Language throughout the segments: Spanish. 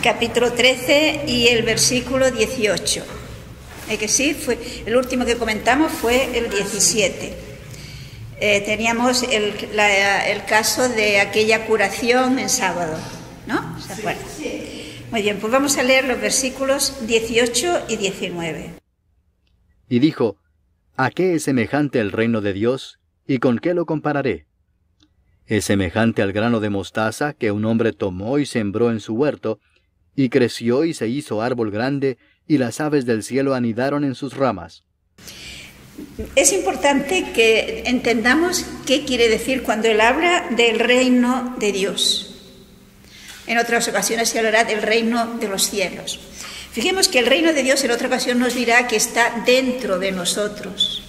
capítulo 13 y el versículo 18. Que sí, el último que comentamos fue el 17. Teníamos el caso de aquella curación en sábado, ¿no? ¿Se acuerdan? Sí. Muy bien, pues vamos a leer los versículos 18 y 19. Y dijo: ¿A qué es semejante el reino de Dios, y con qué lo compararé? Es semejante al grano de mostaza que un hombre tomó y sembró en su huerto, y creció y se hizo árbol grande, y las aves del cielo anidaron en sus ramas. Es importante que entendamos qué quiere decir cuando él habla del reino de Dios. En otras ocasiones se hablará del reino de los cielos. Fijemos que el reino de Dios en otra ocasión nos dirá que está dentro de nosotros.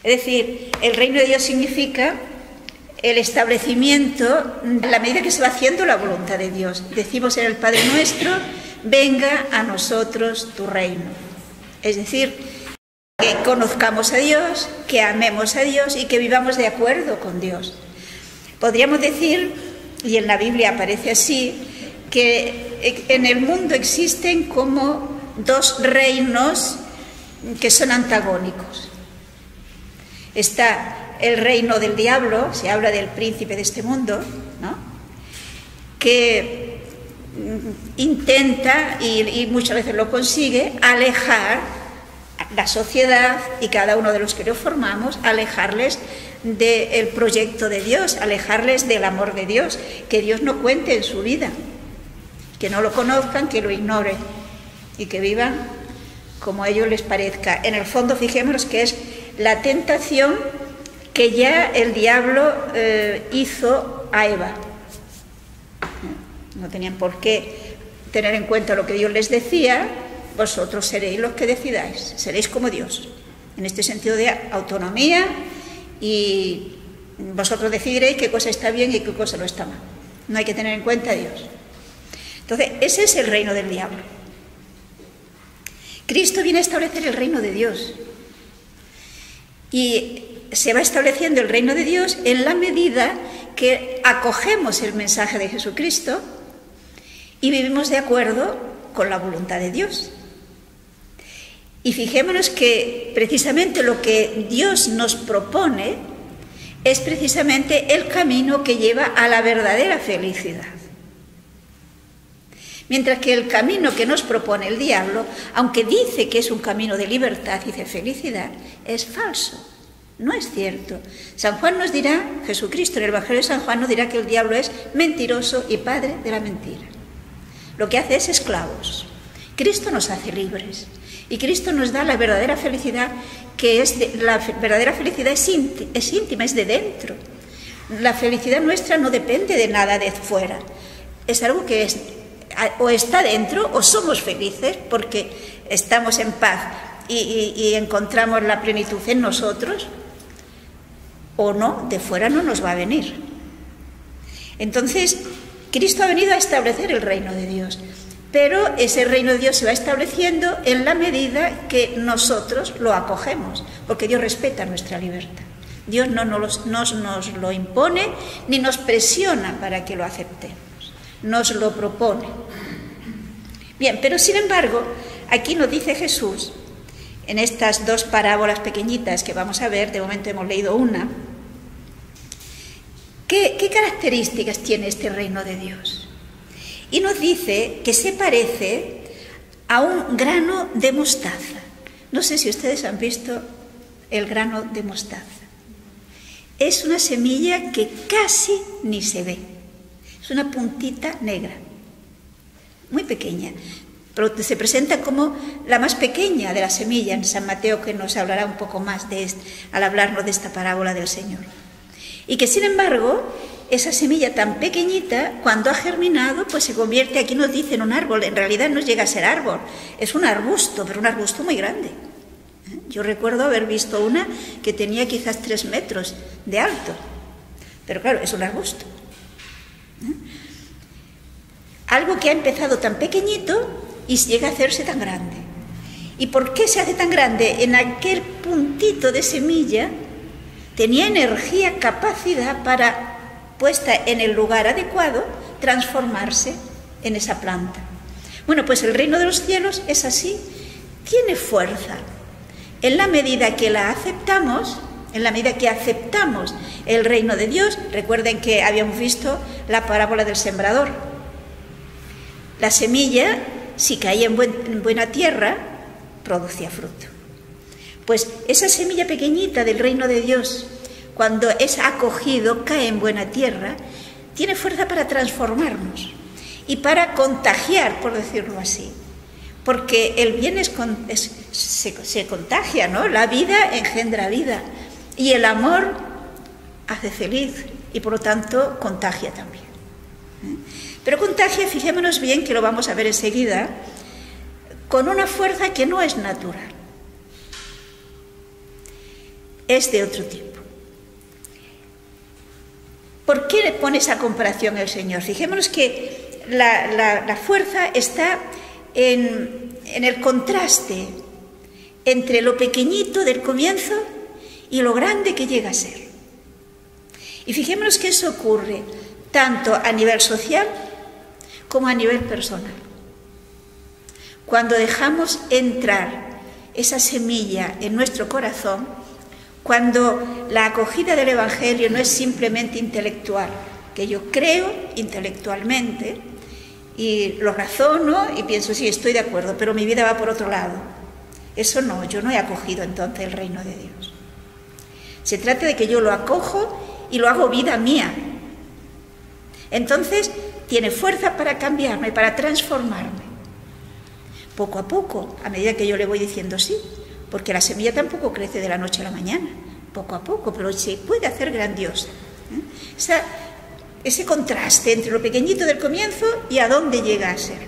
Es decir, el reino de Dios significa el establecimiento, en la medida que se va haciendo la voluntad de Dios. Decimos en el Padre Nuestro: venga a nosotros tu reino. Es decir, que conozcamos a Dios, que amemos a Dios y que vivamos de acuerdo con Dios. Podríamos decir, y en la Biblia aparece así, que en el mundo existen como dos reinos que son antagónicos. Está el reino del diablo, se habla del príncipe de este mundo, ¿no?, que intenta, y muchas veces lo consigue, alejar a la sociedad y cada uno de los que lo formamos, alejarles del proyecto de Dios, alejarles del amor de Dios, que Dios no cuente en su vida, que no lo conozcan, que lo ignoren y que vivan como a ellos les parezca. En el fondo, fijémonos que es la tentación que ya el diablo hizo a Eva. No tenían por qué tener en cuenta lo que Dios les decía: vosotros seréis los que decidáis, seréis como Dios, en este sentido de autonomía, y vosotros decidiréis qué cosa está bien y qué cosa no está mal. No hay que tener en cuenta a Dios. Entonces, ese es el reino del diablo. Cristo viene a establecer el reino de Dios. Y se va estableciendo el reino de Dios en la medida que acogemos el mensaje de Jesucristo y vivimos de acuerdo con la voluntad de Dios. Y fijémonos que precisamente lo que Dios nos propone es precisamente el camino que lleva a la verdadera felicidad. Mientras que el camino que nos propone el diablo, aunque dice que es un camino de libertad y de felicidad, es falso, no es cierto. San Juan nos dirá, Jesucristo en el Evangelio de San Juan nos dirá que el diablo es mentiroso y padre de la mentira. Lo que hace es esclavos. Cristo nos hace libres y Cristo nos da la verdadera felicidad, que la verdadera felicidad es íntima, es de dentro. La felicidad nuestra no depende de nada de fuera, es algo que o está dentro, o somos felices porque estamos en paz y encontramos la plenitud en nosotros, o no, de fuera no nos va a venir. Entonces, Cristo ha venido a establecer el reino de Dios, pero ese reino de Dios se va estableciendo en la medida que nosotros lo acogemos, porque Dios respeta nuestra libertad. Dios no nos lo impone ni nos presiona para que lo aceptemos, nos lo propone. Bien, pero sin embargo, aquí nos dice Jesús, en estas dos parábolas pequeñitas que vamos a ver, de momento hemos leído una, ¿qué características tiene este reino de Dios? Y nos dice que se parece a un grano de mostaza. No sé si ustedes han visto el grano de mostaza. Es una semilla que casi ni se ve. Es una puntita negra, muy pequeña, pero se presenta como la más pequeña de las semillas en San Mateo, que nos hablará un poco más al hablarnos de esta parábola del Señor. Y que sin embargo, esa semilla tan pequeñita, cuando ha germinado, pues se convierte, aquí nos dice, en un árbol. En realidad no llega a ser árbol, es un arbusto, pero un arbusto muy grande. Yo recuerdo haber visto una que tenía quizás 3 metros de alto, pero claro, es un arbusto. Algo que ha empezado tan pequeñito y llega a hacerse tan grande. ¿Y por qué se hace tan grande? En aquel puntito de semilla tenía energía, capacidad para, puesta en el lugar adecuado, transformarse en esa planta. Bueno, pues el reino de los cielos es así, tiene fuerza. En la medida que la aceptamos, en la medida que aceptamos el reino de Dios, recuerden que habíamos visto la parábola del sembrador. La semilla, si caía en buena tierra, producía fruto. Pues esa semilla pequeñita del reino de Dios, cuando es acogido, cae en buena tierra, tiene fuerza para transformarnos y para contagiar, por decirlo así. Porque el bien se contagia, ¿no? La vida engendra vida y el amor hace feliz y por lo tanto contagia también. Pero contagia, fijémonos bien, que lo vamos a ver enseguida, con una fuerza que no es natural. Es de otro tipo. ¿Por qué pone esa comparación el Señor? Fijémonos que la fuerza está en el contraste entre lo pequeñito del comienzo y lo grande que llega a ser. Y fijémonos que eso ocurre tanto a nivel social como a nivel personal. Cuando dejamos entrar esa semilla en nuestro corazón, cuando la acogida del Evangelio no es simplemente intelectual, que yo creo intelectualmente y lo razono y pienso, sí, estoy de acuerdo, pero mi vida va por otro lado. Eso no, yo no he acogido entonces el reino de Dios. Se trata de que yo lo acojo y lo hago vida mía. Entonces tiene fuerza para cambiarme, para transformarme. Poco a poco, a medida que yo le voy diciendo sí, porque la semilla tampoco crece de la noche a la mañana, poco a poco, pero se puede hacer grandiosa. Ese contraste entre lo pequeñito del comienzo y a dónde llega a ser.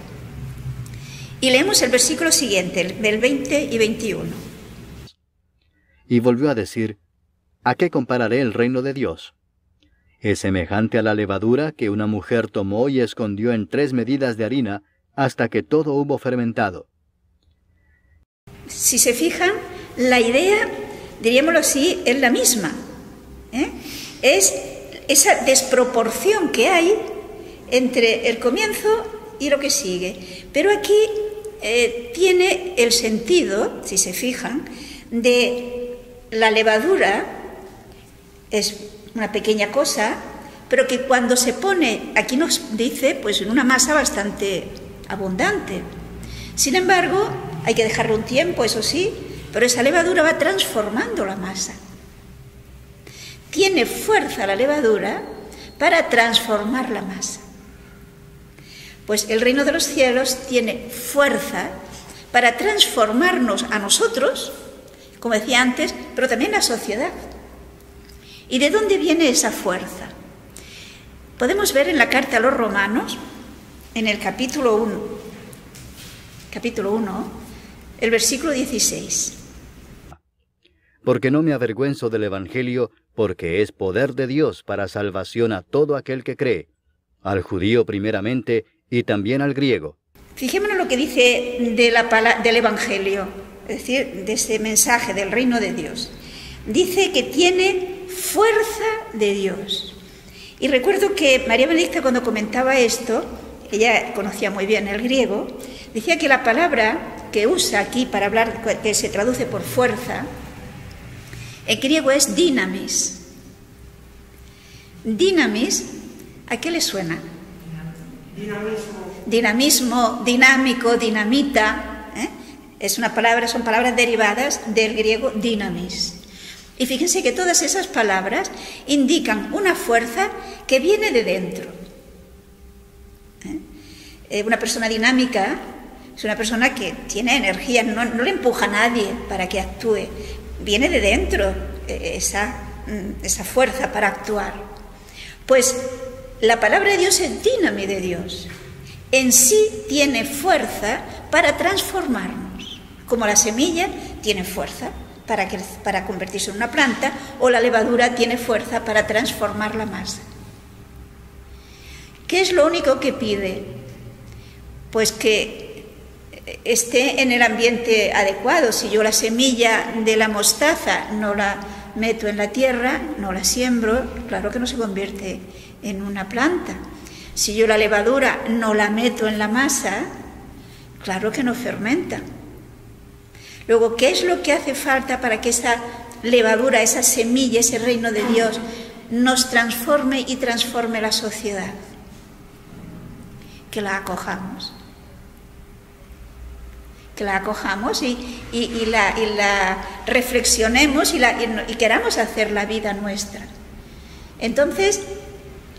Y leemos el versículo siguiente, del 20 y 21. Y volvió a decir, ¿a qué compararé el reino de Dios? Es semejante a la levadura que una mujer tomó y escondió en 3 medidas de harina hasta que todo hubo fermentado. Si se fijan, la idea, diríamoslo así, es la misma. Es esa desproporción que hay entre el comienzo y lo que sigue. Pero aquí tiene el sentido, si se fijan, de la levadura, es una pequeña cosa, pero que cuando se pone, aquí nos dice, pues en una masa bastante abundante. Sin embargo, hay que dejarle un tiempo, eso sí, pero esa levadura va transformando la masa. Tiene fuerza la levadura para transformar la masa. Pues el reino de los cielos tiene fuerza para transformarnos a nosotros, como decía antes, pero también la sociedad. ¿Y de dónde viene esa fuerza? Podemos ver en la carta a los Romanos, en el capítulo 1, el versículo 16. Porque no me avergüenzo del Evangelio, porque es poder de Dios para salvación a todo aquel que cree, al judío primeramente y también al griego. Fijémonos lo que dice del Evangelio, es decir, de ese mensaje del reino de Dios. Dice que tiene fuerza de Dios. Y recuerdo que María Benedicta, cuando comentaba esto, ella conocía muy bien el griego, decía que la palabra que usa aquí para hablar, que se traduce por fuerza, en griego es dinamis. Dinamis, ¿a qué le suena? Dinamismo, dinámico, dinamita, son palabras derivadas del griego dinamis. Y fíjense que todas esas palabras indican una fuerza que viene de dentro. Una persona dinámica es una persona que tiene energía, no le empuja a nadie para que actúe. Viene de dentro esa fuerza para actuar. Pues la palabra de Dios es dinami de Dios. En sí tiene fuerza para transformarnos. Como la semilla tiene fuerza para convertirse en una planta, o la levadura tiene fuerza para transformar la masa. ¿Qué es lo único que pide? Pues que esté en el ambiente adecuado. Si yo la semilla de la mostaza no la meto en la tierra, no la siembro, claro que no se convierte en una planta. Si yo la levadura no la meto en la masa, Claro que no fermenta. Luego, ¿qué es lo que hace falta para que esa levadura, esa semilla, ese reino de Dios nos transforme y transforme la sociedad? Que la acojamos. Que la acojamos y la reflexionemos y queramos hacer la vida nuestra. Entonces,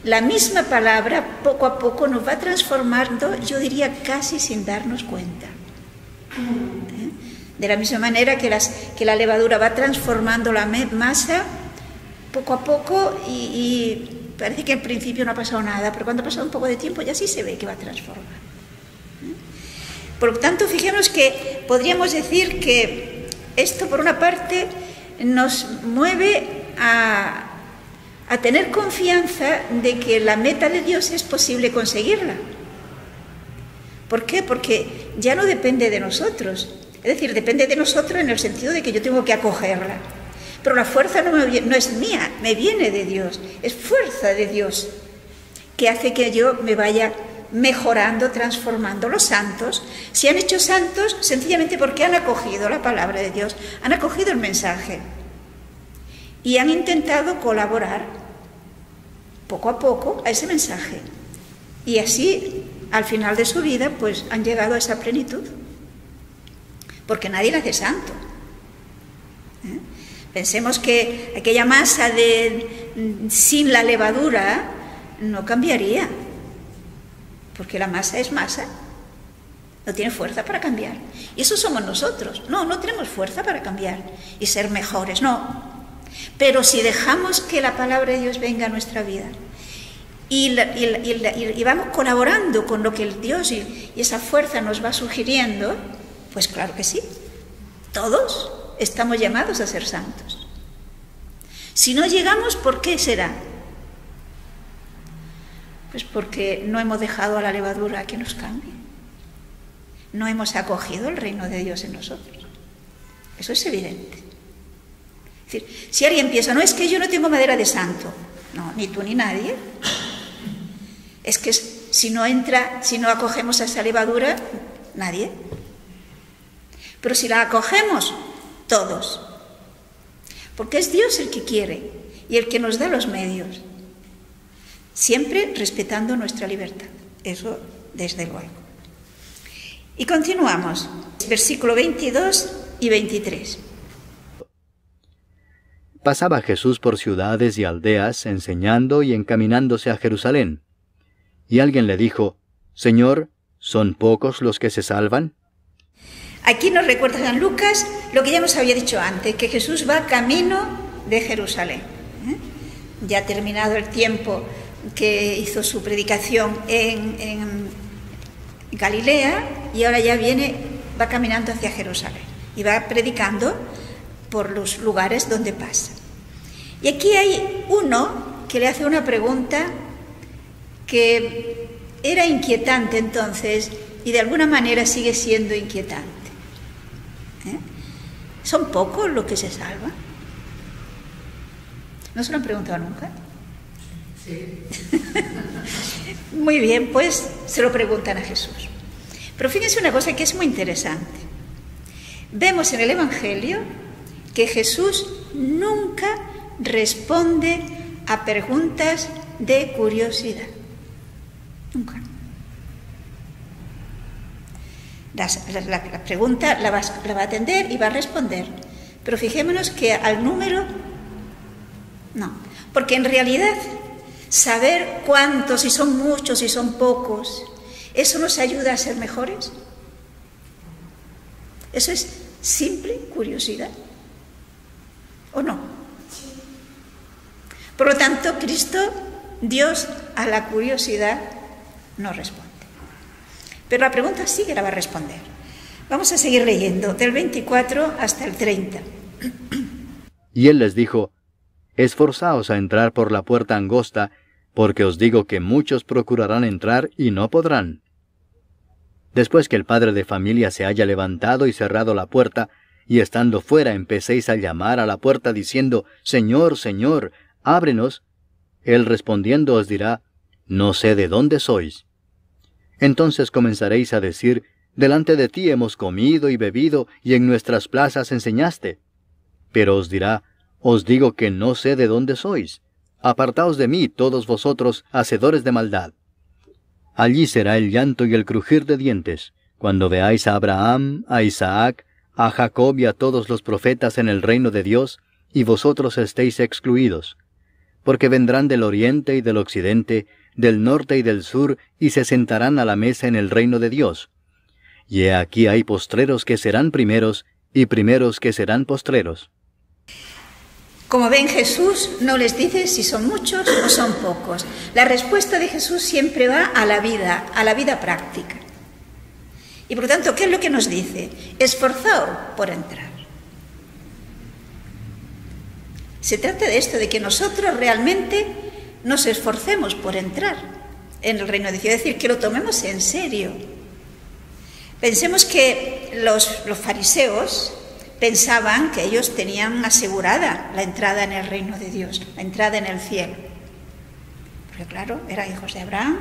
la misma palabra poco a poco nos va transformando, yo diría casi sin darnos cuenta. De la misma manera que la levadura va transformando la masa poco a poco y parece que al principio no ha pasado nada, pero cuando ha pasado un poco de tiempo ya sí se ve que va a transformar. Por lo tanto, fijemos que podríamos decir que esto, por una parte, nos mueve a tener confianza de que la meta de Dios es posible conseguirla. ¿Por qué? Porque ya no depende de nosotros. Es decir, depende de nosotros en el sentido de que yo tengo que acogerla. Pero la fuerza no es mía, me viene de Dios. Es fuerza de Dios que hace que yo me vaya mejorando, transformando. Los santos se han hecho santos sencillamente porque han acogido la palabra de Dios, han acogido el mensaje y han intentado colaborar poco a poco a ese mensaje. Y así, al final de su vida, pues han llegado a esa plenitud. Porque nadie nace santo. Pensemos que aquella masa sin la levadura no cambiaría. Porque la masa es masa, no tiene fuerza para cambiar. Y eso somos nosotros. No tenemos fuerza para cambiar y ser mejores, no. Pero si dejamos que la palabra de Dios venga a nuestra vida y vamos colaborando con lo que el Dios y esa fuerza nos va sugiriendo, pues claro que sí. Todos estamos llamados a ser santos. Si no llegamos, ¿por qué será? Pues porque no hemos dejado a la levadura que nos cambie. No hemos acogido el reino de Dios en nosotros. Eso es evidente. Es decir, si alguien piensa, no, es que yo no tengo madera de santo. No, ni tú ni nadie. Es que si no acogemos a esa levadura, nadie. Pero si la acogemos, todos. Porque es Dios el que quiere y el que nos da los medios. Siempre respetando nuestra libertad. Eso, desde luego. Y continuamos. Versículo 22 y 23. Pasaba Jesús por ciudades y aldeas, enseñando y encaminándose a Jerusalén. Y alguien le dijo, Señor, ¿son pocos los que se salvan? Aquí nos recuerda San Lucas lo que ya nos había dicho antes, que Jesús va camino de Jerusalén. Ya ha terminado el tiempo que hizo su predicación en Galilea y ahora ya va caminando hacia Jerusalén y va predicando por los lugares donde pasa. Y aquí hay uno que le hace una pregunta que era inquietante entonces y de alguna manera sigue siendo inquietante. ¿Son pocos los que se salvan? ¿No se lo han preguntado nunca? Sí. Muy bien, pues se lo preguntan a Jesús. Pero fíjense una cosa que es muy interesante. Vemos en el Evangelio que Jesús nunca responde a preguntas de curiosidad. Nunca. La pregunta la va a atender y va a responder. Pero fijémonos que al número, no. Porque en realidad, saber cuántos, si son muchos, si son pocos, ¿eso nos ayuda a ser mejores? Eso es simple curiosidad. ¿O no? Por lo tanto, Cristo, Dios, a la curiosidad no responde. Pero la pregunta sí que la va a responder. Vamos a seguir leyendo, del 24 hasta el 30. Y él les dijo, Esforzaos a entrar por la puerta angosta, porque os digo que muchos procurarán entrar y no podrán. Después que el padre de familia se haya levantado y cerrado la puerta, y estando fuera empecéis a llamar a la puerta diciendo, Señor, Señor, ábrenos, él respondiendo os dirá, No sé de dónde sois. Entonces comenzaréis a decir, Delante de ti hemos comido y bebido, y en nuestras plazas enseñaste. Pero os dirá, os digo que no sé de dónde sois. Apartaos de mí, todos vosotros, hacedores de maldad. Allí será el llanto y el crujir de dientes, cuando veáis a Abraham, a Isaac, a Jacob y a todos los profetas en el reino de Dios, y vosotros estéis excluidos. Porque vendrán del oriente y del occidente, del norte y del sur, y se sentarán a la mesa en el reino de Dios. Y he aquí hay postreros que serán primeros, y primeros que serán postreros. Como ven, Jesús no les dice si son muchos o son pocos. La respuesta de Jesús siempre va a la vida práctica. Y por lo tanto, ¿qué es lo que nos dice? Esforzaos por entrar. Se trata de esto, de que nosotros realmente nos esforcemos por entrar en el reino de Dios, es decir, que lo tomemos en serio. Pensemos que los fariseos pensaban que ellos tenían asegurada la entrada en el reino de Dios, la entrada en el cielo. Porque claro, eran hijos de Abraham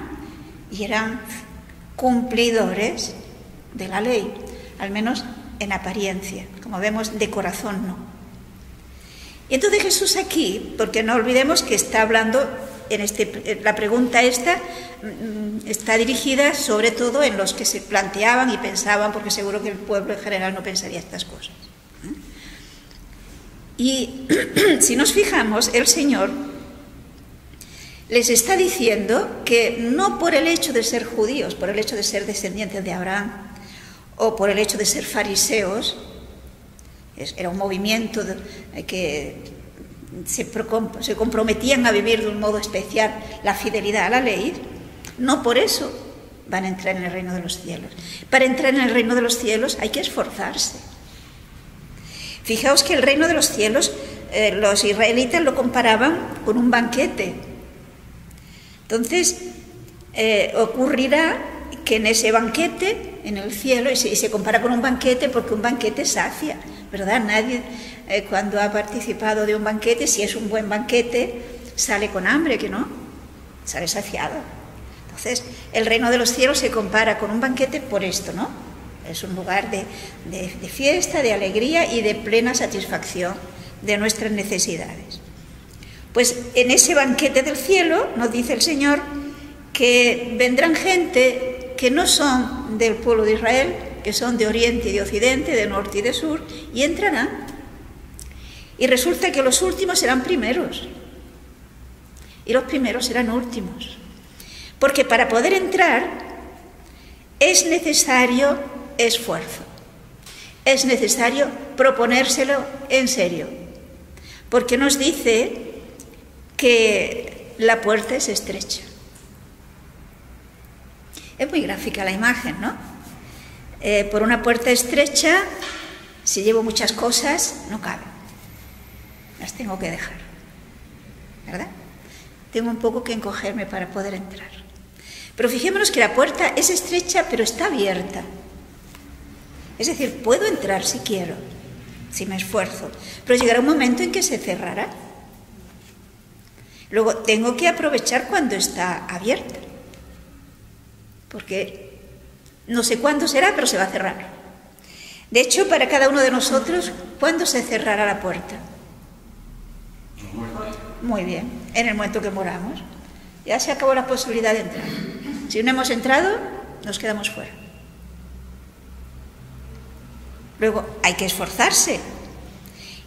y eran cumplidores de la ley, al menos en apariencia, como vemos, de corazón no. Y entonces Jesús aquí, porque no olvidemos que está hablando, la pregunta esta está dirigida sobre todo en los que se planteaban y pensaban, porque seguro que el pueblo en general no pensaría estas cosas. Y si nos fijamos, el Señor les está diciendo que no por el hecho de ser judíos, por el hecho de ser descendientes de Abraham, o por el hecho de ser fariseos, era un movimiento que se comprometían a vivir de un modo especial la fidelidad a la ley, no por eso van a entrar en el reino de los cielos. Para entrar en el reino de los cielos hay que esforzarse. Fijaos que el reino de los cielos, los israelitas lo comparaban con un banquete. Entonces, ocurrirá que en ese banquete, en el cielo, y se compara con un banquete porque un banquete sacia, ¿verdad? Nadie, cuando ha participado de un banquete, si es un buen banquete, sale con hambre, que no, sale saciado. Entonces, el reino de los cielos se compara con un banquete por esto, ¿no? Es un lugar de fiesta, de alegría y de plena satisfacción de nuestras necesidades. Pues en ese banquete del cielo, nos dice el Señor, que vendrán gente que no son del pueblo de Israel, que son de oriente y de occidente, de norte y de sur, y entrarán. Y resulta que los últimos serán primeros, y los primeros serán últimos. Porque para poder entrar es necesario esfuerzo, es necesario proponérselo en serio, porque nos dice que la puerta es estrecha. Es muy gráfica la imagen, ¿no? Por una puerta estrecha, si llevo muchas cosas, no cabe, las tengo que dejar, ¿verdad? Tengo un poco que encogerme para poder entrar. Pero fijémonos que la puerta es estrecha, pero está abierta. Es decir, puedo entrar si quiero, si me esfuerzo, pero llegará un momento en que se cerrará. Luego tengo que aprovechar cuando está abierta, porque no sé cuándo será, pero se va a cerrar. De hecho, para cada uno de nosotros, ¿cuándo se cerrará la puerta? Muy bien, en el momento que moramos. Ya se acabó la posibilidad de entrar. Si no hemos entrado, nos quedamos fuera. Luego, hay que esforzarse.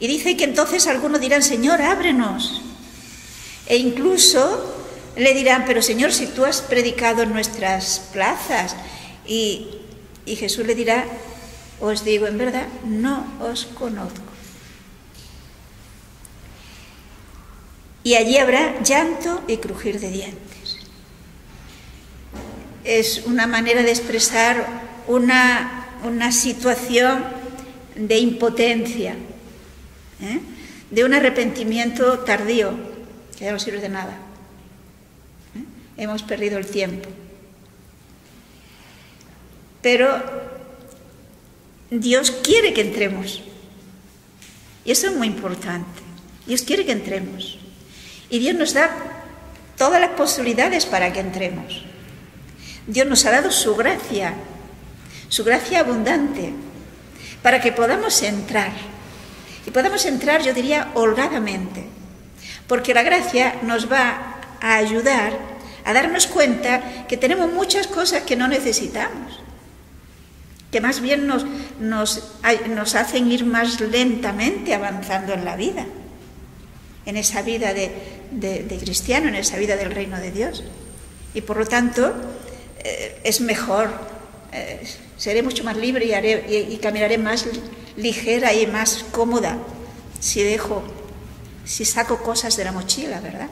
Y dice que entonces algunos dirán, Señor, ábrenos. E incluso le dirán, pero Señor, si tú has predicado en nuestras plazas. Y Jesús le dirá, os digo en verdad, no os conozco. Y allí habrá llanto y crujir de dientes. Es una manera de expresar una situación de impotencia, de un arrepentimiento tardío, que ya no sirve de nada. Hemos perdido el tiempo. Pero Dios quiere que entremos. Y eso es muy importante. Dios quiere que entremos. Y Dios nos da todas las posibilidades para que entremos. Dios nos ha dado su gracia su gracia abundante, para que podamos entrar. Y podamos entrar, yo diría, holgadamente, porque la gracia nos va a ayudar a darnos cuenta que tenemos muchas cosas que no necesitamos, que más bien nos hacen ir más lentamente avanzando en la vida, en esa vida de cristiano, en esa vida del reino de Dios. Y por lo tanto, es mejor, seré mucho más libre y caminaré más ligera y más cómoda si saco cosas de la mochila, ¿verdad?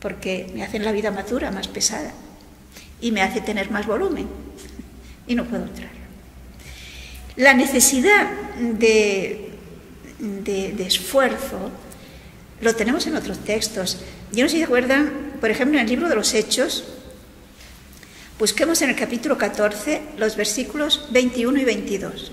Porque me hacen la vida más dura, más pesada, y me hace tener más volumen, y no puedo entrar. La necesidad de esfuerzo lo tenemos en otros textos. Yo no sé si se acuerdan, por ejemplo, en el libro de los Hechos, busquemos en el capítulo 14 los versículos 21 y 22.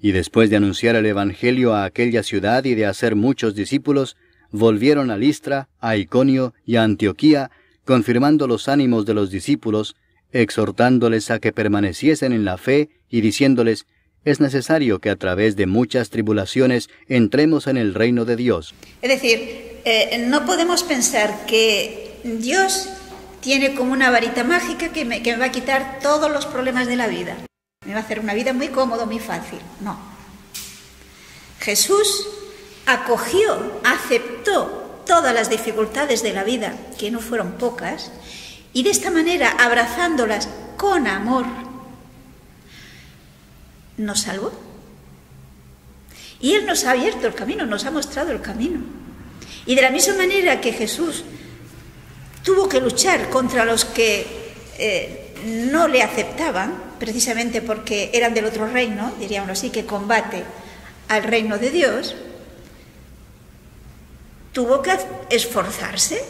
Y después de anunciar el Evangelio a aquella ciudad y de hacer muchos discípulos, volvieron a Listra, a Iconio y a Antioquía, confirmando los ánimos de los discípulos, exhortándoles a que permaneciesen en la fe y diciéndoles: es necesario que a través de muchas tribulaciones entremos en el reino de Dios. Es decir, no podemos pensar que Dios tiene como una varita mágica que me va a quitar todos los problemas de la vida. Me va a hacer una vida muy cómoda, muy fácil. No. Jesús acogió, aceptó todas las dificultades de la vida, que no fueron pocas, y de esta manera, abrazándolas con amor, nos salvó. Y Él nos ha abierto el camino, nos ha mostrado el camino. Y de la misma manera que Jesús tuvo que luchar contra los que no le aceptaban, precisamente porque eran del otro reino, diríamos así, que combate al reino de Dios, tuvo que esforzarse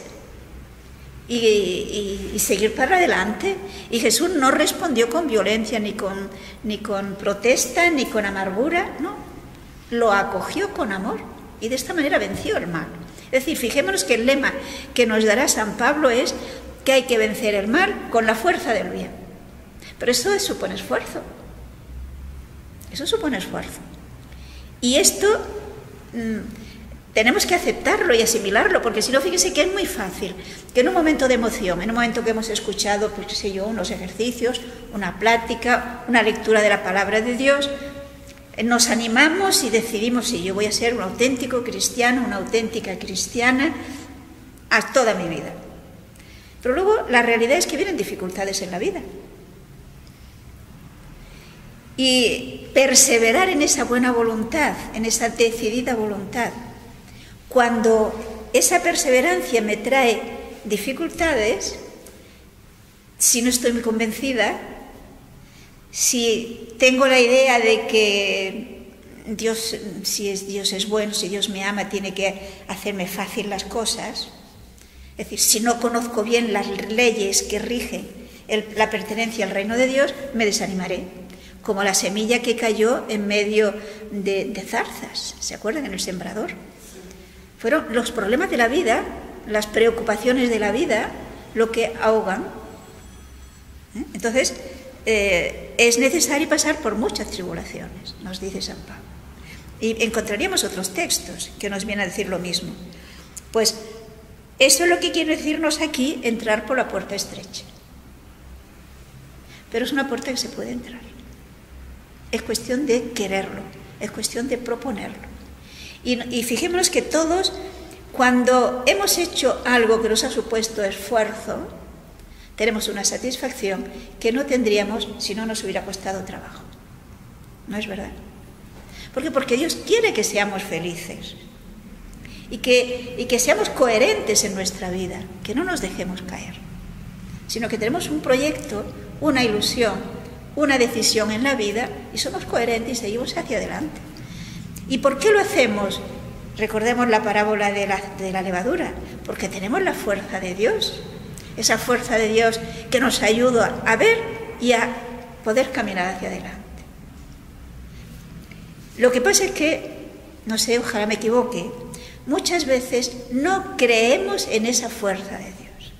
y seguir para adelante. Y Jesús no respondió con violencia, ni con protesta, ni con amargura, no. Lo acogió con amor y de esta manera venció el mal. Es decir, fijémonos que el lema que nos dará San Pablo es que hay que vencer el mal con la fuerza del bien. Pero eso supone esfuerzo. Eso supone esfuerzo. Y esto tenemos que aceptarlo y asimilarlo, porque si no, fíjense que es muy fácil que en un momento de emoción, en un momento que hemos escuchado, pues qué sé yo, unos ejercicios, una plática, una lectura de la palabra de Dios, nos animamos y decidimos: sí, yo voy a ser un auténtico cristiano, una auténtica cristiana a toda mi vida. Pero luego la realidad es que vienen dificultades en la vida. Y perseverar en esa buena voluntad, en esa decidida voluntad, cuando esa perseverancia me trae dificultades, si no estoy muy convencida, si tengo la idea de que Dios, Dios es bueno, si Dios me ama, tiene que hacerme fácil las cosas, es decir, si no conozco bien las leyes que rigen la pertenencia al reino de Dios, me desanimaré, como la semilla que cayó en medio de zarzas, ¿se acuerdan? En el sembrador. Fueron los problemas de la vida, las preocupaciones de la vida, lo que ahogan. Entonces, es necesario pasar por muchas tribulaciones, nos dice San Pablo. Y encontraríamos otros textos que nos vienen a decir lo mismo. Pues eso es lo que quiere decirnos aquí, entrar por la puerta estrecha. Pero es una puerta que se puede entrar. Es cuestión de quererlo, es cuestión de proponerlo. Y fijémonos que todos, cuando hemos hecho algo que nos ha supuesto esfuerzo, tenemos una satisfacción que no tendríamos si no nos hubiera costado trabajo. ¿No es verdad? ¿Por qué? Porque Dios quiere que seamos felices y que seamos coherentes en nuestra vida, que no nos dejemos caer, sino que tenemos un proyecto, una ilusión, una decisión en la vida y somos coherentes y seguimos hacia adelante. ¿Y por qué lo hacemos? Recordemos la parábola de la levadura, porque tenemos la fuerza de Dios, esa fuerza de Dios que nos ayuda a ver y a poder caminar hacia adelante. Lo que pasa es que, no sé, ojalá me equivoque, muchas veces no creemos en esa fuerza de Dios.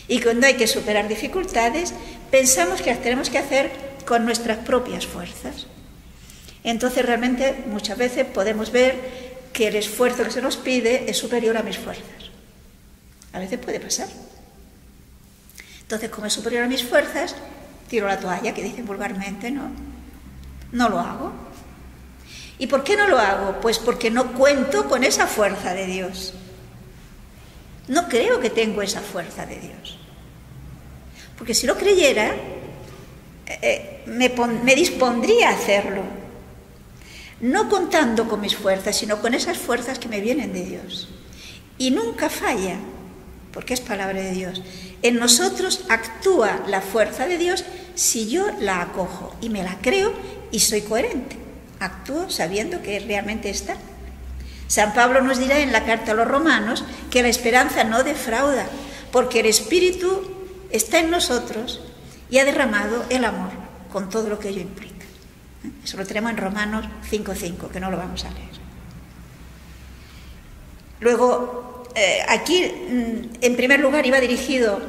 Y cuando hay que superar dificultades, pensamos que las tenemos que hacer con nuestras propias fuerzas. Entonces realmente muchas veces podemos ver que el esfuerzo que se nos pide es superior a mis fuerzas. A veces puede pasar. Entonces, como es superior a mis fuerzas, tiro la toalla, que dicen vulgarmente, ¿no? No lo hago. ¿Y por qué no lo hago? Pues porque no cuento con esa fuerza de Dios. No creo que tengo esa fuerza de Dios. Porque si lo creyera, me dispondría a hacerlo. No contando con mis fuerzas, sino con esas fuerzas que me vienen de Dios. Y nunca falla, porque es palabra de Dios. En nosotros actúa la fuerza de Dios si yo la acojo y me la creo y soy coherente. Actúo sabiendo que realmente está. San Pablo nos dirá en la carta a los Romanos que la esperanza no defrauda, porque el Espíritu está en nosotros y ha derramado el amor, con todo lo que ello implica. Eso lo tenemos en Romanos 5:5, que no lo vamos a leer. Luego, aquí, en primer lugar, iba dirigido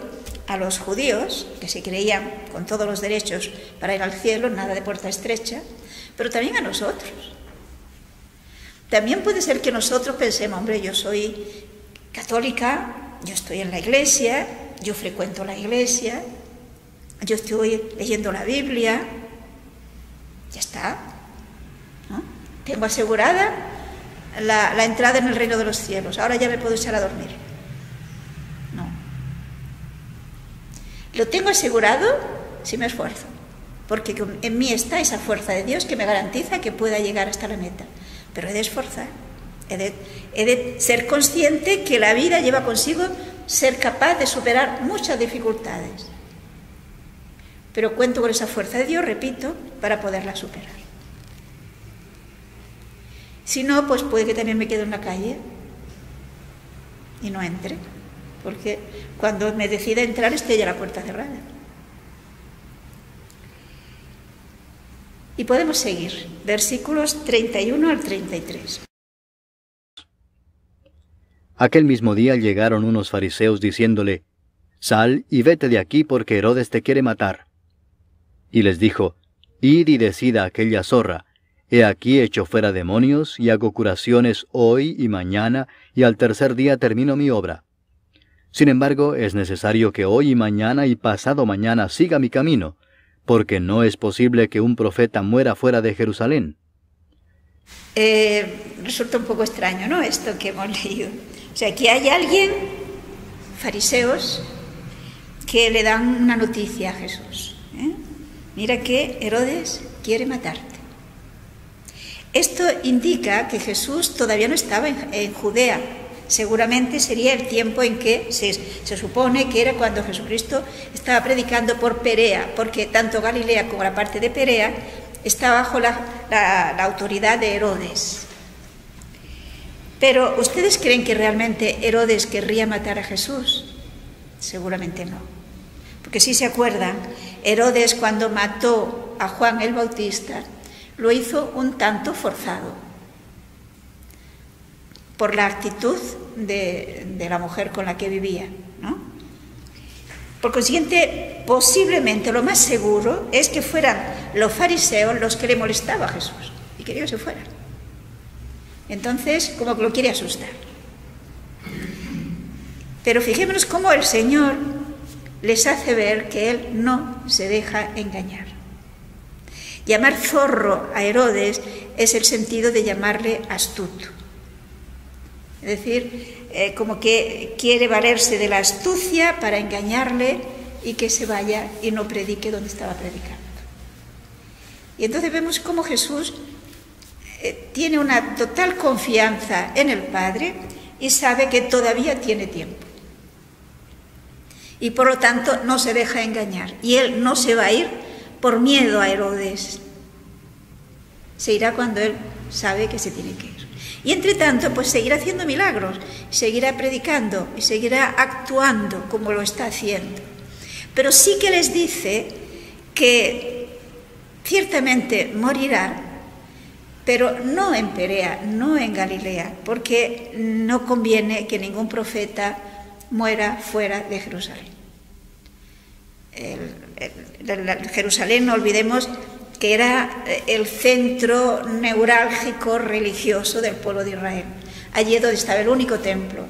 a los judíos, que se creían con todos los derechos para ir al cielo, nada de puerta estrecha, pero también a nosotros. También puede ser que nosotros pensemos, hombre, yo soy católica, yo estoy en la iglesia, yo frecuento la iglesia, yo estoy leyendo la Biblia, ya está, ¿no? Tengo asegurada la entrada en el reino de los cielos, ahora ya me puedo echar a dormir. No. Lo tengo asegurado si me esfuerzo, porque en mí está esa fuerza de Dios que me garantiza que pueda llegar hasta la meta. Pero he de esforzar, he de ser consciente que la vida lleva consigo ser capaz de superar muchas dificultades. Pero cuento con esa fuerza de Dios, repito, para poderla superar. Si no, pues puede que también me quede en la calle y no entre, porque cuando me decida entrar esté ya la puerta cerrada. Y podemos seguir, versículos 31 al 33. Aquel mismo día llegaron unos fariseos diciéndole, «Sal y vete de aquí porque Herodes te quiere matar». Y les dijo, «Id y decid a aquella zorra, he aquí echo fuera demonios y hago curaciones hoy y mañana, y al tercer día termino mi obra. Sin embargo, es necesario que hoy y mañana y pasado mañana siga mi camino, porque no es posible que un profeta muera fuera de Jerusalén». Resulta un poco extraño, ¿no?, esto que hemos leído. O sea, aquí hay alguien, fariseos, que le dan una noticia a Jesús. Mira que Herodes quiere matarte. Esto indica que Jesús todavía no estaba en Judea. Seguramente sería el tiempo en que se supone que era cuando Jesucristo estaba predicando por Perea, porque tanto Galilea como la parte de Perea está bajo la autoridad de Herodes. Pero, ¿ustedes creen que realmente Herodes querría matar a Jesús? Seguramente no. Porque si se acuerdan, Herodes cuando mató a Juan el Bautista, lo hizo un tanto forzado, por la actitud de la mujer con la que vivía, ¿no? Por consiguiente, posiblemente lo más seguro es que fueran los fariseos los que le molestaban a Jesús y quería que se fuera. Entonces, como que lo quiere asustar. Pero fijémonos cómo el Señor les hace ver que Él no se deja engañar. Llamar zorro a Herodes es el sentido de llamarle astuto. Es decir, como que quiere valerse de la astucia para engañarle y que se vaya y no predique donde estaba predicando. Y entonces vemos cómo Jesús tiene una total confianza en el Padre y sabe que todavía tiene tiempo. Y por lo tanto no se deja engañar. Y Él no se va a ir por miedo a Herodes. Se irá cuando Él sabe que se tiene que ir. Y entre tanto, pues seguirá haciendo milagros, seguirá predicando y seguirá actuando como lo está haciendo. Pero sí que les dice que ciertamente morirá, pero no en Perea, no en Galilea, porque no conviene que ningún profeta muera fuera de Jerusalén. Jerusalén, no olvidemos que era el centro neurálgico religioso del pueblo de Israel. Allí es donde estaba el único templo.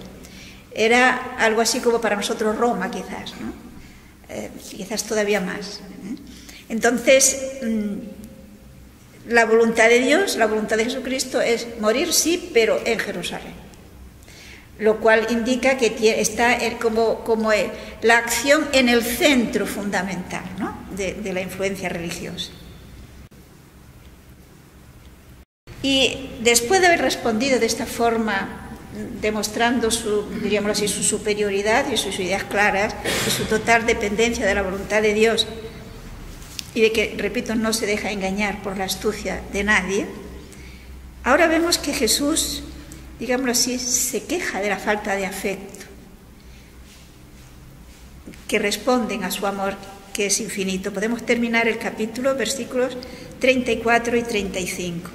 Era algo así como para nosotros Roma, quizás, ¿no? Quizás todavía más. Entonces, la voluntad de Dios, la voluntad de Jesucristo es morir, sí, pero en Jerusalén. Lo cual indica que está como la acción en el centro fundamental, ¿no?, de la influencia religiosa. Y después de haber respondido de esta forma, demostrando diríamos así, su superioridad y sus ideas claras, y su total dependencia de la voluntad de Dios, y de que, repito, no se deja engañar por la astucia de nadie, ahora vemos que Jesús, digámoslo así, se queja de la falta de afecto, que responden a su amor, que es infinito. Podemos terminar el capítulo, versículos 34 y 35.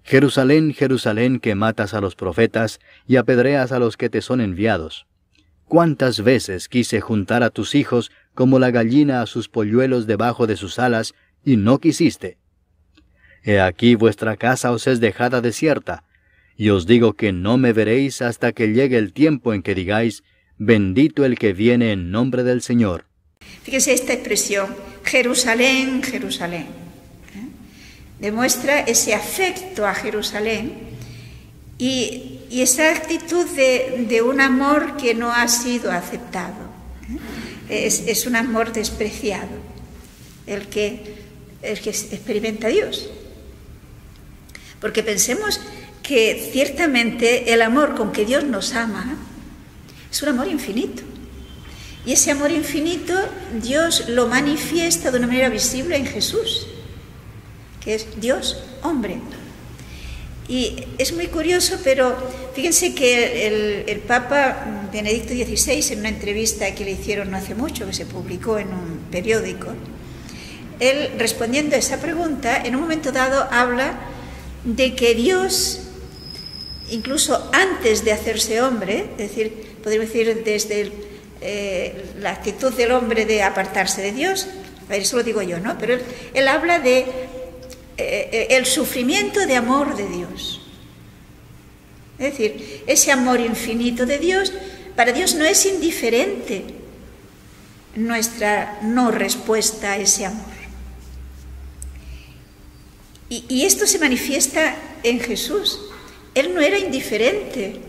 Jerusalén, Jerusalén, que matas a los profetas y apedreas a los que te son enviados. ¿Cuántas veces quise juntar a tus hijos como la gallina a sus polluelos debajo de sus alas, y no quisiste? He aquí vuestra casa os es dejada desierta, y os digo que no me veréis hasta que llegue el tiempo en que digáis, bendito el que viene en nombre del Señor. Fíjese esta expresión, Jerusalén, Jerusalén. Demuestra ese afecto a Jerusalén y esa actitud de un amor que no ha sido aceptado. Es un amor despreciado, el que experimenta Dios. Porque pensemos que ciertamente el amor con que Dios nos ama es un amor infinito. Y ese amor infinito Dios lo manifiesta de una manera visible en Jesús, que es Dios hombre. Y es muy curioso, pero fíjense que el Papa Benedicto XVI, en una entrevista que le hicieron no hace mucho, que se publicó en un periódico, él, respondiendo a esa pregunta, en un momento dado habla de que Dios, incluso antes de hacerse hombre, es decir, podríamos decir desde la actitud del hombre de apartarse de Dios, a ver, eso lo digo yo, ¿no? Pero él habla de el sufrimiento de amor de Dios. Es decir, ese amor infinito de Dios, para Dios no es indiferente nuestra no respuesta a ese amor. Y esto se manifiesta en Jesús. Él no era indiferente,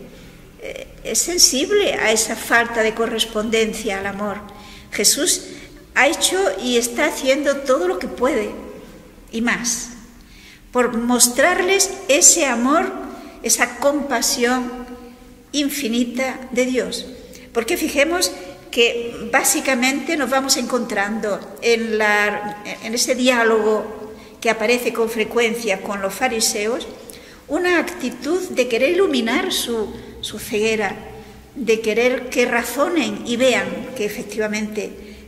es sensible a esa falta de correspondencia al amor. Jesús ha hecho y está haciendo todo lo que puede y más por mostrarles ese amor, esa compasión infinita de Dios. Porque fijemos que básicamente nos vamos encontrando en ese diálogo que aparece con frecuencia con los fariseos, una actitud de querer iluminar su ceguera, de querer que razonen y vean que efectivamente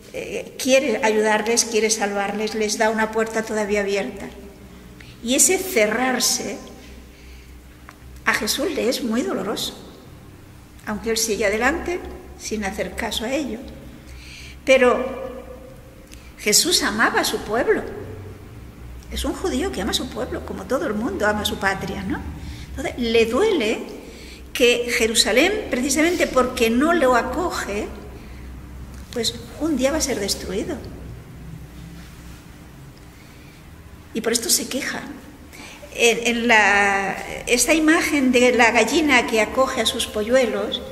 quiere ayudarles, quiere salvarles, les da una puerta todavía abierta. Y ese cerrarse a Jesús le es muy doloroso, aunque él sigue adelante sin hacer caso a ello. Pero Jesús amaba a su pueblo. Es un judío que ama a su pueblo, como todo el mundo ama a su patria, ¿no? Entonces, le duele que Jerusalén, precisamente porque no lo acoge, pues un día va a ser destruido. Y por esto se queja. Esta imagen de la gallina que acoge a sus polluelos,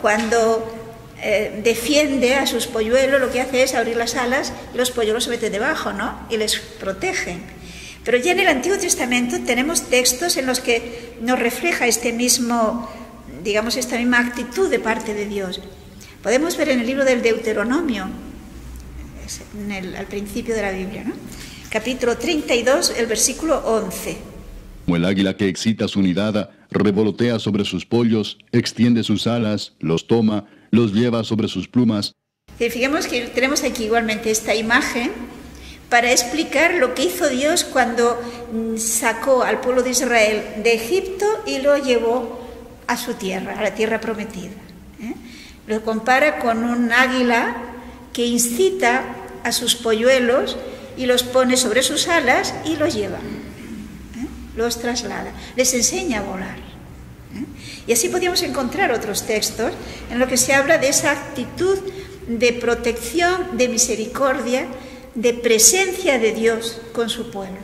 cuando defiende a sus polluelos, lo que hace es abrir las alas y los polluelos se meten debajo, ¿no? Y les protegen. Pero ya en el Antiguo Testamento tenemos textos en los que nos refleja esta misma actitud de parte de Dios. Podemos ver en el libro del Deuteronomio, al principio de la Biblia, ¿no? Capítulo 32, el versículo 11. Como el águila que excita su nidada, revolotea sobre sus pollos, extiende sus alas, los toma, los lleva sobre sus plumas. Fijemos que tenemos aquí igualmente esta imagen para explicar lo que hizo Dios cuando sacó al pueblo de Israel de Egipto y lo llevó a su tierra, a la tierra prometida. Lo compara con un águila que incita a sus polluelos y los pone sobre sus alas y los lleva, los traslada, les enseña a volar. Y así podríamos encontrar otros textos en los que se habla de esa actitud de protección, de misericordia, de presencia de Dios con su pueblo.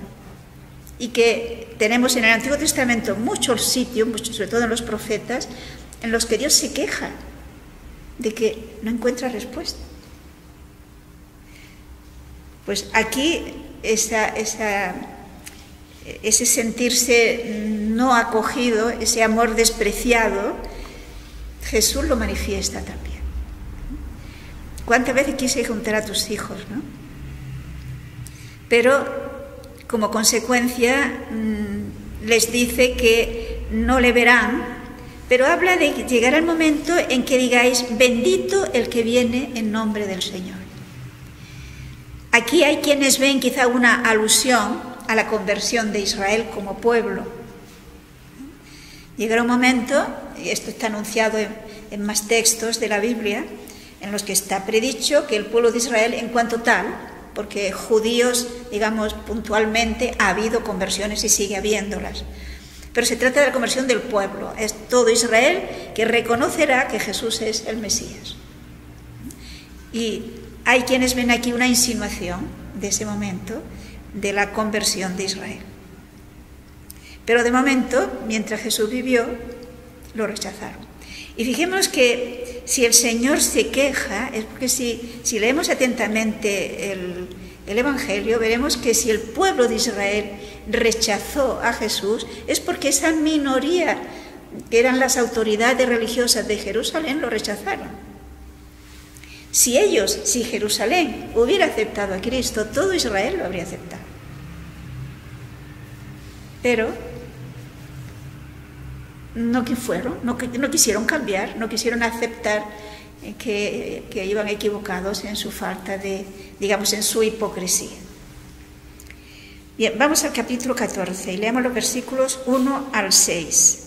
Y que tenemos en el Antiguo Testamento muchos sitios, sobre todo en los profetas, en los que Dios se queja de que no encuentra respuesta. Pues aquí ese sentirse no acogido, ese amor despreciado, Jesús lo manifiesta también. ¿Cuántas veces quise juntar a tus hijos, no? Pero como consecuencia les dice que no le verán, pero habla de que llegará el momento en que digáis, bendito el que viene en nombre del Señor. Aquí hay quienes ven quizá una alusión a la conversión de Israel como pueblo. Llegará un momento, y esto está anunciado en más textos de la Biblia, en los que está predicho que el pueblo de Israel en cuanto tal, porque judíos, digamos, puntualmente ha habido conversiones y sigue habiéndolas. Pero se trata de la conversión del pueblo. Es todo Israel que reconocerá que Jesús es el Mesías. Y hay quienes ven aquí una insinuación de ese momento de la conversión de Israel. Pero de momento, mientras Jesús vivió, lo rechazaron. Y fijémonos que si el Señor se queja, es porque si leemos atentamente el Evangelio, veremos que si el pueblo de Israel rechazó a Jesús, es porque esa minoría, que eran las autoridades religiosas de Jerusalén, lo rechazaron. Si Jerusalén hubiera aceptado a Cristo, todo Israel lo habría aceptado. Pero no quisieron cambiar, no quisieron aceptar que iban equivocados en su falta de, digamos, en su hipocresía. Bien, vamos al capítulo 14 y leamos los versículos 1 al 6.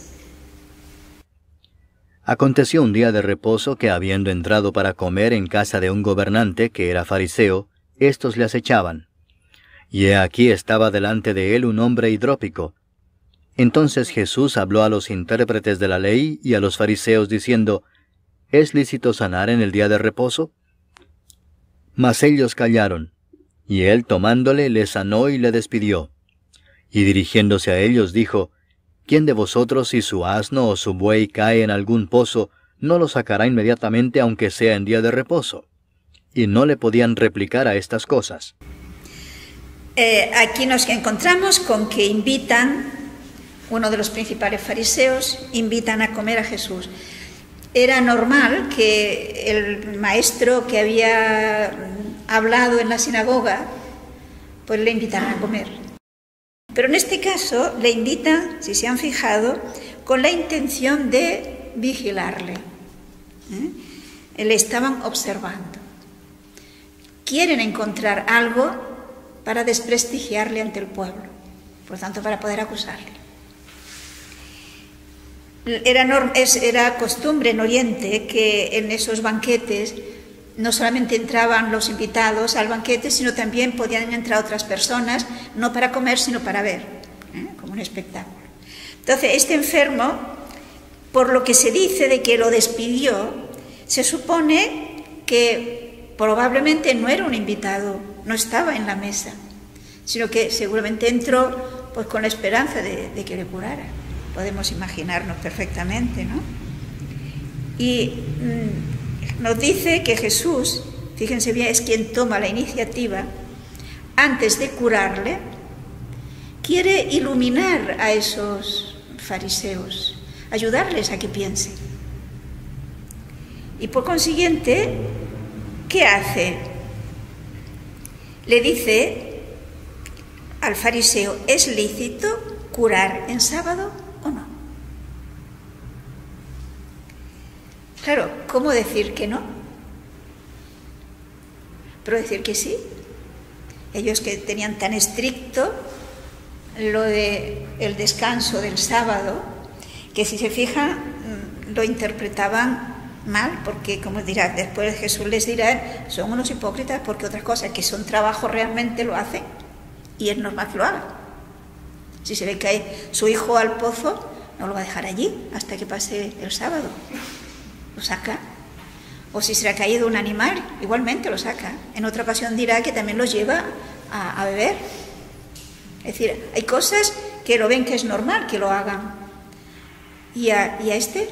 Aconteció un día de reposo que, habiendo entrado para comer en casa de un gobernante que era fariseo, éstos le acechaban. Y he aquí estaba delante de él un hombre hidrópico. Entonces Jesús habló a los intérpretes de la ley y a los fariseos diciendo, ¿es lícito sanar en el día de reposo? Mas ellos callaron, y él tomándole le sanó y le despidió. Y dirigiéndose a ellos dijo, ¿quién de vosotros si su asno o su buey cae en algún pozo, no lo sacará inmediatamente aunque sea en día de reposo? Y no le podían replicar a estas cosas. Aquí nos encontramos con que uno de los principales fariseos, invitan a comer a Jesús. Era normal que el maestro que había hablado en la sinagoga, pues le invitaran a comer. Pero en este caso le invitan, si se han fijado, con la intención de vigilarle. Le estaban observando. Quieren encontrar algo para desprestigiarle ante el pueblo, por tanto para poder acusarle. Era costumbre en Oriente que en esos banquetes no solamente entraban los invitados al banquete, sino también podían entrar otras personas, no para comer, sino para ver, como un espectáculo. Entonces, este enfermo, por lo que se dice de que lo despidió, se supone que probablemente no era un invitado, no estaba en la mesa, sino que seguramente entró pues con la esperanza de que le curara. Podemos imaginarnos perfectamente, ¿no? Y nos dice que Jesús, fíjense bien, es quien toma la iniciativa, antes de curarle, quiere iluminar a esos fariseos, ayudarles a que piensen. Y por consiguiente, ¿qué hace? Le dice al fariseo, ¿es lícito curar en sábado o no? Claro, ¿cómo decir que no? Pero decir que sí. Ellos que tenían tan estricto lo de el descanso del sábado, que si se fijan lo interpretaban mal, porque como dirá, después Jesús les dirá, son unos hipócritas, porque otras cosas que son trabajo realmente lo hacen, y es normal que lo hagan. Si se le cae su hijo al pozo, no lo va a dejar allí hasta que pase el sábado, lo saca. O si se le ha caído un animal, igualmente lo saca. En otra ocasión dirá que también los lleva a beber. Es decir, hay cosas que lo ven que es normal que lo hagan. ¿Y a este?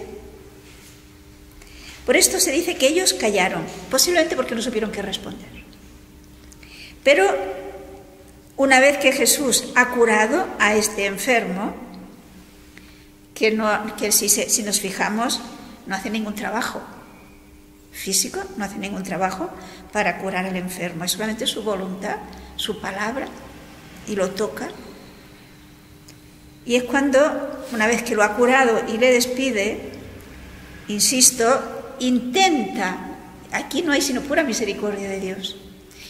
Por esto se dice que ellos callaron, posiblemente porque no supieron qué responder. Pero una vez que Jesús ha curado a este enfermo, que si nos fijamos, no hace ningún trabajo físico, no hace ningún trabajo para curar al enfermo, es solamente su voluntad, su palabra, y lo toca. Y es cuando, una vez que lo ha curado y le despide, insisto, intenta, aquí no hay sino pura misericordia de Dios,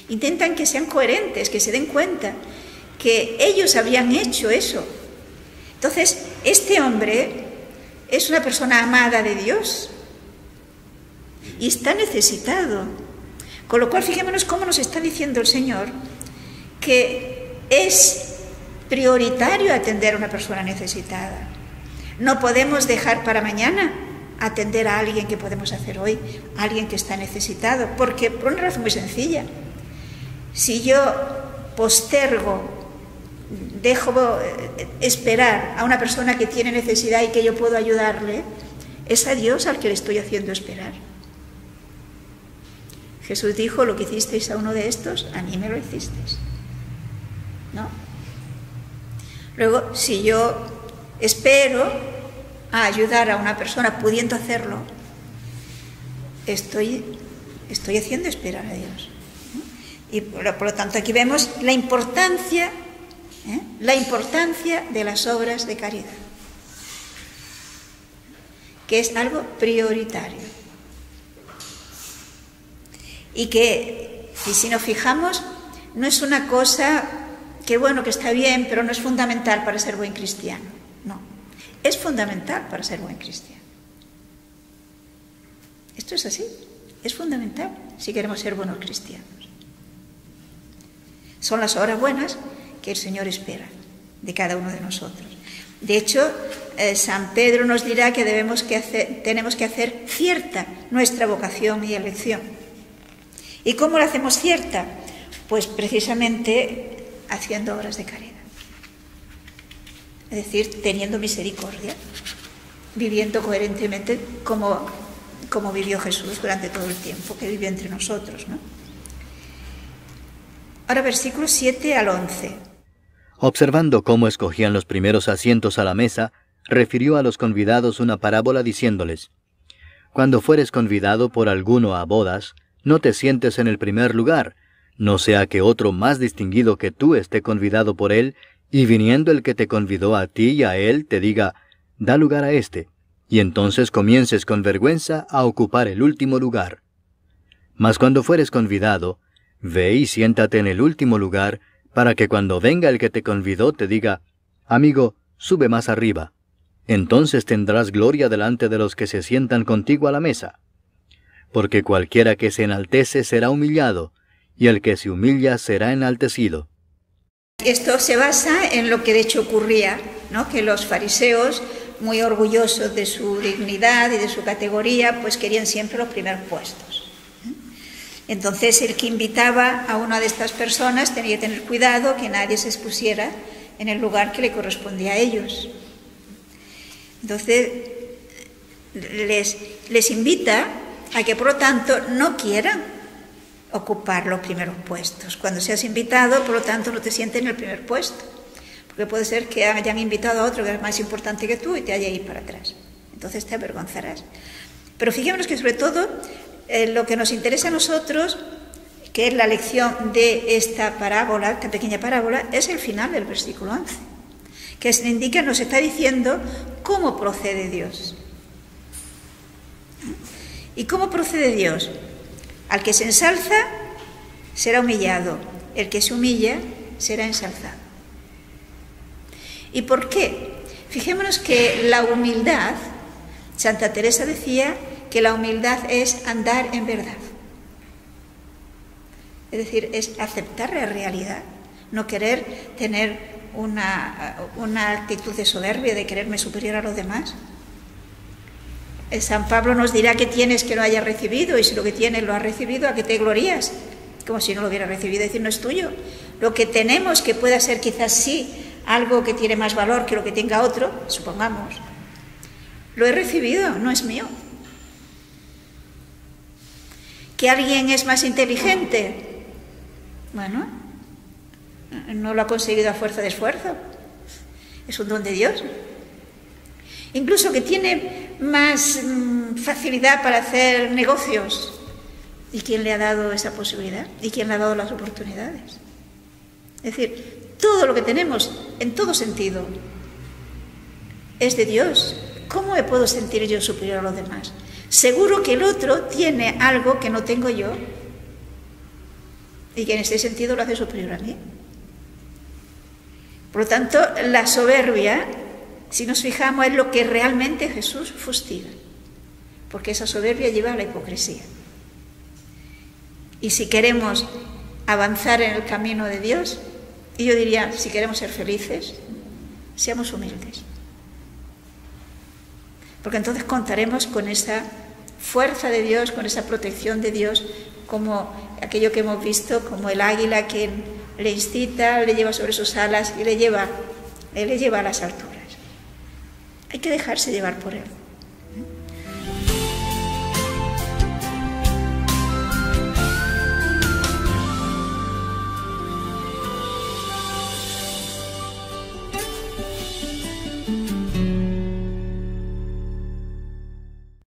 intentan que sean coherentes, que se den cuenta que ellos habían hecho eso. Entonces, este hombre es una persona amada de Dios y está necesitado. Con lo cual, fijémonos cómo nos está diciendo el Señor que es prioritario atender a una persona necesitada. No podemos dejar para mañana atender a alguien que podemos hacer hoy, a alguien que está necesitado, porque por una razón muy sencilla. Si yo postergo, dejo esperar a una persona que tiene necesidad y que yo puedo ayudarle, es a Dios al que le estoy haciendo esperar. Jesús dijo, lo que hicisteis a uno de estos, a mí me lo hicisteis. ¿No? Luego, si yo espero a ayudar a una persona pudiendo hacerlo, estoy haciendo esperar a Dios. Y por lo tanto aquí vemos la importancia de las obras de caridad, que es algo prioritario. Y si nos fijamos, no es una cosa que bueno, que está bien, pero no es fundamental para ser buen cristiano. No, es fundamental para ser buen cristiano. Esto es así, es fundamental si queremos ser buenos cristianos. Son las obras buenas que el Señor espera de cada uno de nosotros. De hecho, San Pedro nos dirá que tenemos que hacer cierta nuestra vocación y elección. ¿Y cómo la hacemos cierta? Pues precisamente haciendo obras de caridad. Es decir, teniendo misericordia, viviendo coherentemente como vivió Jesús durante todo el tiempo que vivió entre nosotros, ¿no? Ahora versículos 7 al 11. Observando cómo escogían los primeros asientos a la mesa, refirió a los convidados una parábola diciéndoles: Cuando fueres convidado por alguno a bodas, no te sientes en el primer lugar, no sea que otro más distinguido que tú esté convidado por él, y viniendo el que te convidó a ti y a él, te diga: da lugar a éste, y entonces comiences con vergüenza a ocupar el último lugar. Mas cuando fueres convidado, ve y siéntate en el último lugar, para que cuando venga el que te convidó te diga: amigo, sube más arriba. Entonces tendrás gloria delante de los que se sientan contigo a la mesa. Porque cualquiera que se enaltece será humillado, y el que se humilla será enaltecido. Esto se basa en lo que de hecho ocurría, ¿no? Que los fariseos, muy orgullosos de su dignidad y de su categoría, pues querían siempre los primeros puestos. Entonces el que invitaba a una de estas personas tenía que tener cuidado que nadie se expusiera en el lugar que le correspondía a ellos. Entonces les invita a que por lo tanto no quieran ocupar los primeros puestos. Cuando seas invitado, por lo tanto, no te sientes en el primer puesto, porque puede ser que hayan invitado a otro que es más importante que tú y te haya ido para atrás. Entonces te avergonzarás. Pero fijémonos que sobre todo lo que nos interesa a nosotros, que es la lección de esta parábola, esta pequeña parábola, es el final del versículo 11, que nos está diciendo cómo procede Dios. ¿Y cómo procede Dios? Al que se ensalza será humillado, el que se humilla será ensalzado. ¿Y por qué? Fijémonos que la humildad, Santa Teresa decía que la humildad es andar en verdad. Es decir, es aceptar la realidad, no querer tener una actitud de soberbia, de creerme superior a los demás. San Pablo nos dirá que tienes que no hayas recibido, y si lo que tienes lo has recibido, ¿a qué te glorías? Como si no lo hubiera recibido, es decir, no es tuyo. Lo que tenemos, que pueda ser quizás sí algo que tiene más valor que lo que tenga otro, supongamos, lo he recibido, no es mío. ¿Que alguien es más inteligente? Bueno, no lo ha conseguido a fuerza de esfuerzo, es un don de Dios. Incluso que tiene más facilidad para hacer negocios. ¿Y quién le ha dado esa posibilidad? ¿Y quién le ha dado las oportunidades? Es decir, todo lo que tenemos, en todo sentido, es de Dios. ¿Cómo me puedo sentir yo superior a los demás? Seguro que el otro tiene algo que no tengo yo y que en este sentido lo hace superior a mí. Por lo tanto, la soberbia, si nos fijamos, es lo que realmente Jesús fustiga, porque esa soberbia lleva a la hipocresía. Y si queremos avanzar en el camino de Dios, y yo diría, si queremos ser felices, seamos humildes. Porque entonces contaremos con esa fuerza de Dios, con esa protección de Dios, como aquello que hemos visto, como el águila que le incita, le lleva sobre sus alas y le lleva a las alturas. Hay que dejarse llevar por Él.